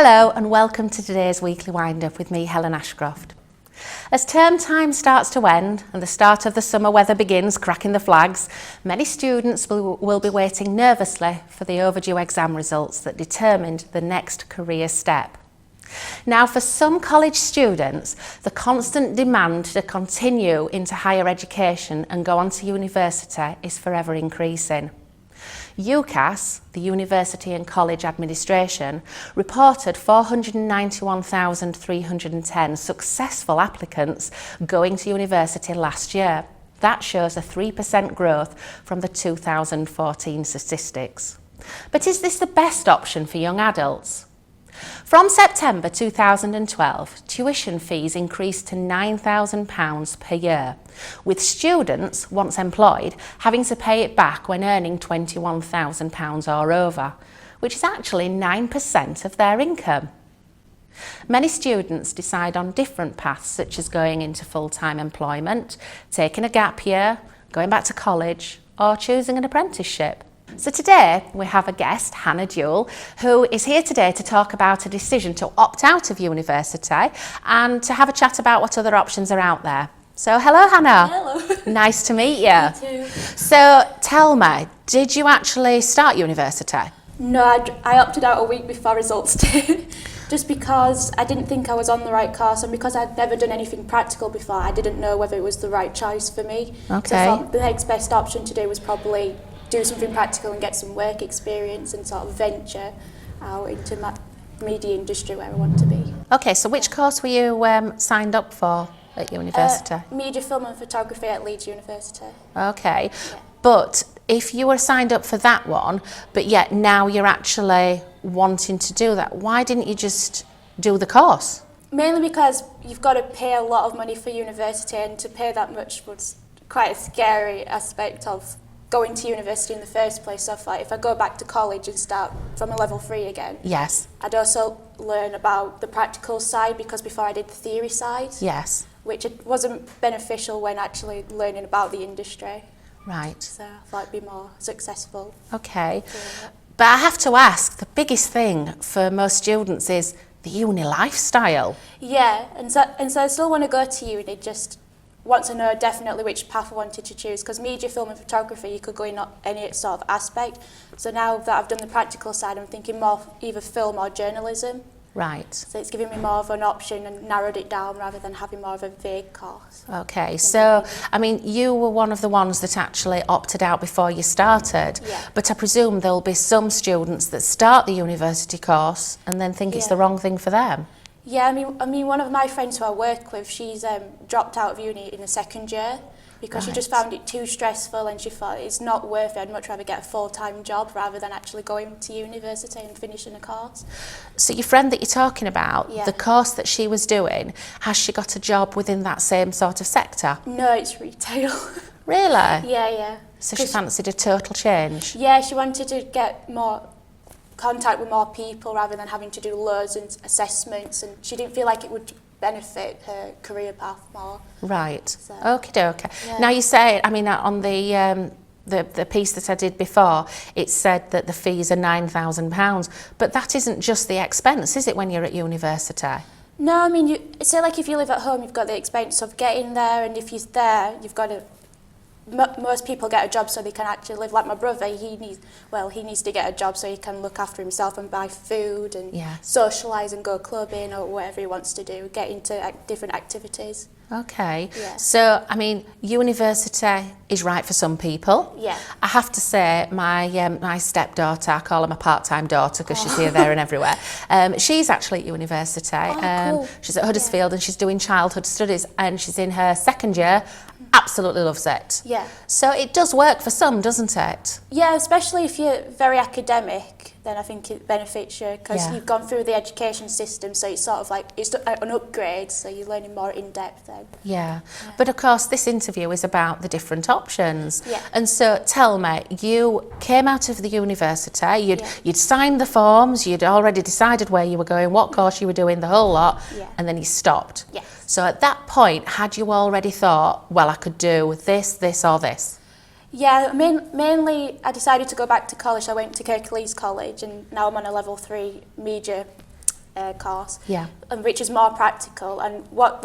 Hello and welcome to today's weekly wind-up with me, Helen Ashcroft. As term time starts to end and the start of the summer weather begins cracking the flags, many students will be waiting nervously for the overdue exam results that determined the next career step. Now, for some college students, the constant demand to continue into higher education and go on to university is forever increasing. UCAS, the University and College Administration, reported 491,310 successful applicants going to university last year. That shows a 3% growth from the 2014 statistics. But is this the best option for young adults? From September 2012, tuition fees increased to £9,000 per year, with students, once employed, having to pay it back when earning £21,000 or over, which is actually 9% of their income. Many students decide on different paths, such as going into full-time employment, taking a gap year, going back to college, or choosing an apprenticeship. So today we have a guest, Hannah Duell, who is here today to talk about a decision to opt out of university and to have a chat about what other options are out there. So hello Hannah. Hello. Nice to meet you. Me too. So tell me, did you actually start university? No, I opted out a week before results did. Just because I didn't think I was on the right course, and because I'd never done anything practical before, I didn't know whether it was the right choice for me. Okay. So I thought the next best option to do was probably do something practical and get some work experience and sort of venture out into my media industry where I want to be. Okay, so which course were you signed up for at university? Media, film and photography at Leeds University. Okay, Yeah. but if you were signed up for that one, but yet now you're actually wanting to do that, why didn't you just do the course? Mainly because you've got to pay a lot of money for university, and to pay that much was quite a scary aspect of going to university in the first place. So I thought if I go back to college and start from a level 3 again, Yes. I'd also learn about the practical side, because before I did the theory side, Yes. which it wasn't beneficial when actually learning about the industry. Right. So I thought it'd be more successful. Okay. doing it. But I have to ask, the biggest thing for most students is the uni lifestyle. Yeah, and so I still want to go to uni, just want to know definitely which path I wanted to choose, because media, film and photography, you could go in any sort of aspect. So now that I've done the practical side, I'm thinking more either film or journalism. Right. So it's giving me more of an option and narrowed it down rather than having more of a vague course. Okay, so, I mean, you were one of the ones that actually opted out before you started, Yeah. but I presume there'll be some students that start the university course and then think it's Yeah. the wrong thing for them. Yeah, I mean, one of my friends who I work with, she's dropped out of uni in the second year because she just Right. found it too stressful, and she thought it's not worth it. I'd much rather get a full-time job rather than actually going to university and finishing a course. So your friend that you're talking about, Yeah. the course that she was doing, has she got a job within that same sort of sector? No, it's retail. Really? Yeah. So she fancied a total change? Yeah, she wanted to get more contact with more people rather than having to do loads and assessments, and she didn't feel like it would benefit her career path more. Right. So, Okie dokie. yeah. Now you say, I mean, on the piece that I did before, it said that the fees are £9,000, but that isn't just the expense, is it, when you're at university? No, I mean, say like if you live at home, you've got the expense of getting there, and if you're there, you've got to. Most people get a job so they can actually live. Like my brother, he needs to get a job so he can look after himself and buy food and Yes. socialise and go clubbing or whatever he wants to do, get into different activities. Okay. Yeah. So, I mean, university is right for some people. Yeah. I have to say, my stepdaughter, I call her my part-time daughter because she's here, there and everywhere. She's actually at university. Cool. She's at Huddersfield and she's doing childhood studies, and she's in her second year. Absolutely loves it. Yeah. So it does work for some, doesn't it? Yeah, especially if you're very academic, then I think it benefits you because Yeah. you've gone through the education system, so it's sort of like it's an upgrade, so you're learning more in depth then. Yeah. But of course, this interview is about the different options. Yeah. And so tell me, you came out of the university, Yeah. you'd signed the forms, you'd already decided where you were going, what course you were doing, the whole lot, Yeah. and then you stopped. Yes. So at that point, had you already thought, well, I could do this, this or this? Yeah, mainly I decided to go back to college. I went to Kirklees College, and now I'm on a level 3 media course, Yeah. and which is more practical. And what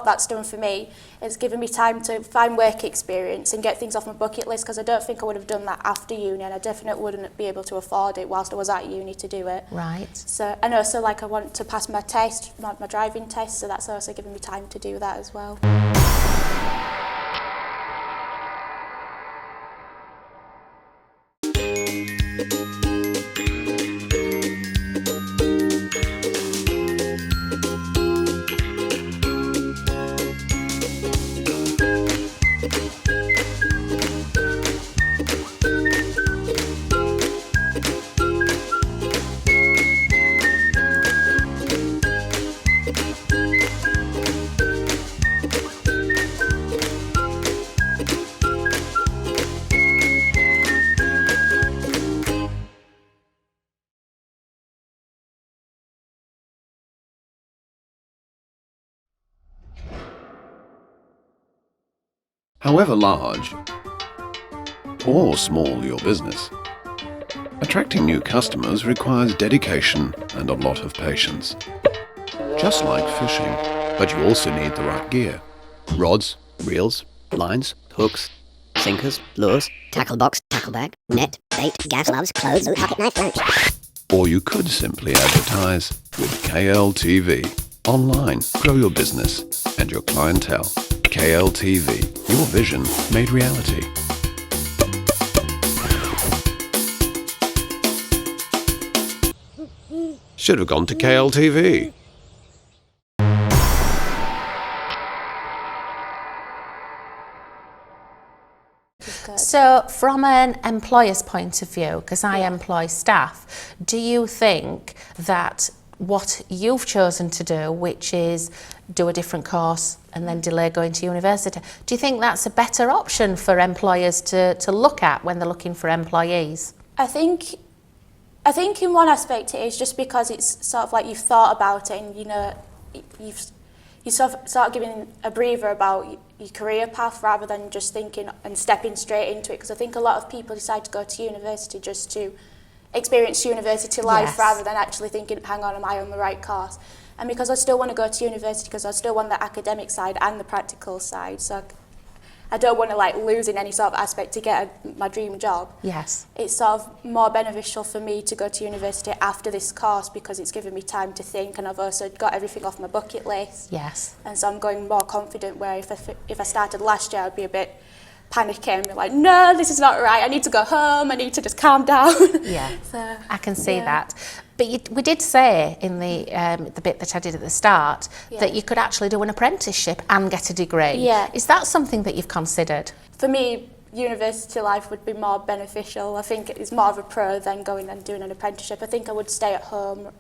that's done for me is given me time to find work experience and get things off my bucket list, because I don't think I would have done that after uni, and I definitely wouldn't be able to afford it whilst I was at uni to do it. Right. So, and also like I want to pass my test, my driving test, so that's also giving me time to do that as well. However large or small your business, attracting new customers requires dedication and a lot of patience. Just like fishing, but you also need the right gear. Rods, reels, lines, hooks, sinkers, lures, tackle box, tackle bag, net, bait, gas gloves, clothes, pocket knife, lunch. Or you could simply advertise with KLTV. Online, grow your business and your clientele. KLTV, your vision made reality. Should have gone to KLTV. So from an employer's point of view, because I employ staff, do you think that what you've chosen to do, which is do a different course and then delay going to university, do you think that's a better option for employers to look at when they're looking for employees? I think in one aspect it is just because it's sort of like you've thought about it, and you know you sort of giving a breather about your career path rather than just thinking and stepping straight into it, because I think a lot of people decide to go to university just to experience university life rather than actually thinking, hang on, am I on the right course? And because I still want to go to university, because I still want the academic side and the practical side, so I don't want to like lose in any sort of aspect to get my dream job. Yes. It's sort of more beneficial for me to go to university after this course, because it's given me time to think, and I've also got everything off my bucket list. Yes. And so I'm going more confident, where if I started last year I'd be a bit panicking, be like, no, this is not right, I need to go home, I need to just calm down. Yeah, so, I can see that. But we did say in the bit that I did at the start that you could actually do an apprenticeship and get a degree. Yeah. Is that something that you've considered? For me, university life would be more beneficial. I think it's more of a pro than going and doing an apprenticeship. I think I would stay at home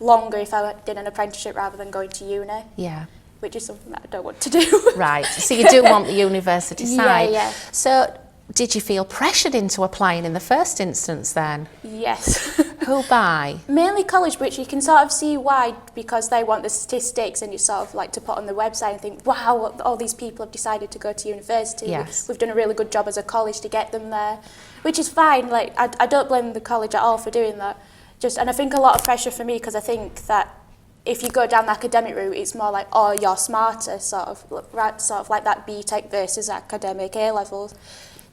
longer if I did an apprenticeship rather than going to uni. Yeah. Which is something that I don't want to do. Right, so you do want the university side. Yeah. So did you feel pressured into applying in the first instance then? Yes. Who by? Mainly college, which you can sort of see why, because they want the statistics, and you sort of like to put on the website and think, wow, all these people have decided to go to university. Yes. We've done a really good job as a college to get them there, which is fine. Like I don't blame the college at all for doing that. And I think a lot of pressure for me, because I think that if you go down the academic route, it's more like, oh, you're smarter, sort of like that BTEC versus academic A-levels.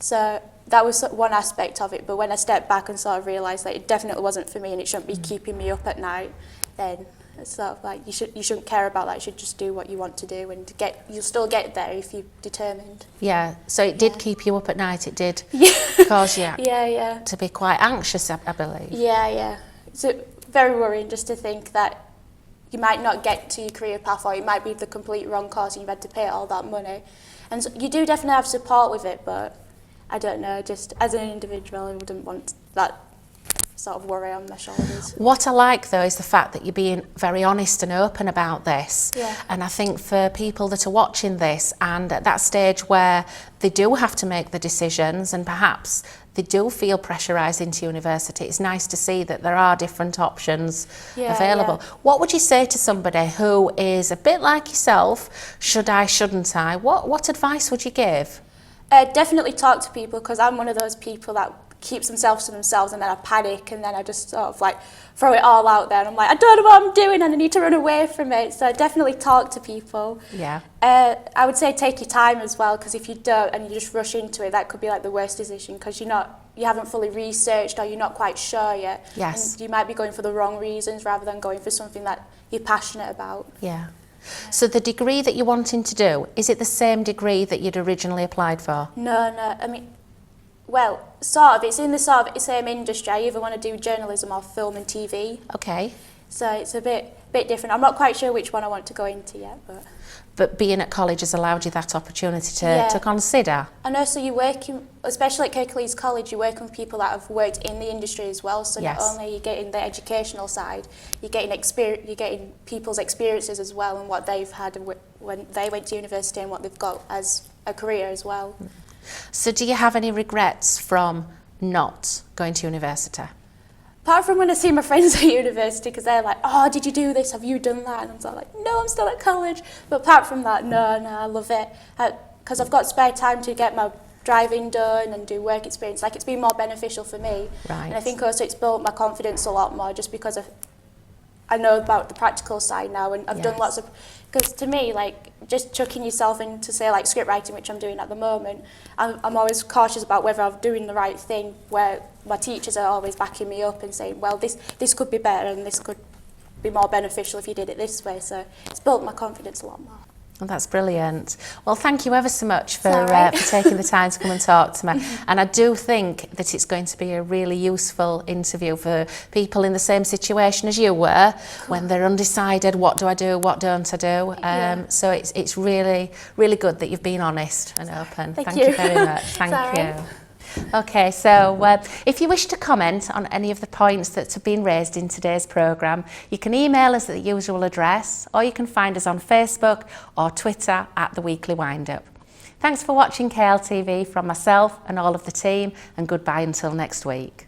So that was one aspect of it, but when I stepped back and sort of realised that it definitely wasn't for me and it shouldn't be keeping me up at night, then it's sort of like you shouldn't care about that. You should just do what you want to do, and you'll still get there if you're determined. Yeah, so it did keep you up at night, it did cause you to be quite anxious, I believe. Yeah. It's very worrying just to think that you might not get to your career path, or it might be the complete wrong course and you've had to pay all that money. And so you do definitely have support with it, but I don't know, just as an individual, I wouldn't want that sort of worry on my shoulders. What I like though is the fact that you're being very honest and open about this. Yeah. And I think for people that are watching this and at that stage where they do have to make the decisions and perhaps they do feel pressurised into university, it's nice to see that there are different options available. Yeah. What would you say to somebody who is a bit like yourself, should I, shouldn't I? What advice would you give? Definitely talk to people, because I'm one of those people that keeps themselves to themselves, and then I panic, and then I just sort of like throw it all out there, and I'm like, I don't know what I'm doing, and I need to run away from it. So definitely talk to people. Yeah. I would say take your time as well, because if you don't and you just rush into it, that could be like the worst decision, because you haven't fully researched, or you're not quite sure yet. Yes. And you might be going for the wrong reasons rather than going for something that you're passionate about. Yeah. So the degree that you're wanting to do, is it the same degree that you'd originally applied for? No, I mean, well, sort of. It's in the sort of the same industry. I either want to do journalism or film and TV. Okay. So it's a bit different. I'm not quite sure which one I want to go into yet, But being at college has allowed you that opportunity Yeah. to consider. And also you're working, especially at Kirklees College, you're working with people that have worked in the industry as well. So Yes. not only are you getting the educational side, you're getting people's experiences as well, and what they've had when they went to university, and what they've got as a career as well. So do you have any regrets from not going to university? Apart from when I see my friends at university, because they're like, oh, did you do this? Have you done that? And I'm sort of like, no, I'm still at college. But apart from that, no, I love it. Because I've got spare time to get my driving done and do work experience. Like, it's been more beneficial for me. Right. And I think also it's built my confidence a lot more, just because I know about the practical side now, and I've done lots of... Because to me, like, just chucking yourself into, say, like, script writing, which I'm doing at the moment, I'm always cautious about whether I'm doing the right thing, where my teachers are always backing me up and saying, well, this could be better, and this could be more beneficial if you did it this way. So it's built my confidence a lot more. Well, that's brilliant. Well, thank you ever so much for right. for taking the time to come and talk to me. And I do think that it's going to be a really useful interview for people in the same situation as you were, when they're undecided, what do I do, what don't I do? So it's really, really good that you've been honest and open. Thank you you. very much. Thank It's all you. right. Okay, so if you wish to comment on any of the points that have been raised in today's programme, you can email us at the usual address, or you can find us on Facebook or Twitter at The Weekly Windup. Thanks for watching KLTV from myself and all of the team, and goodbye until next week.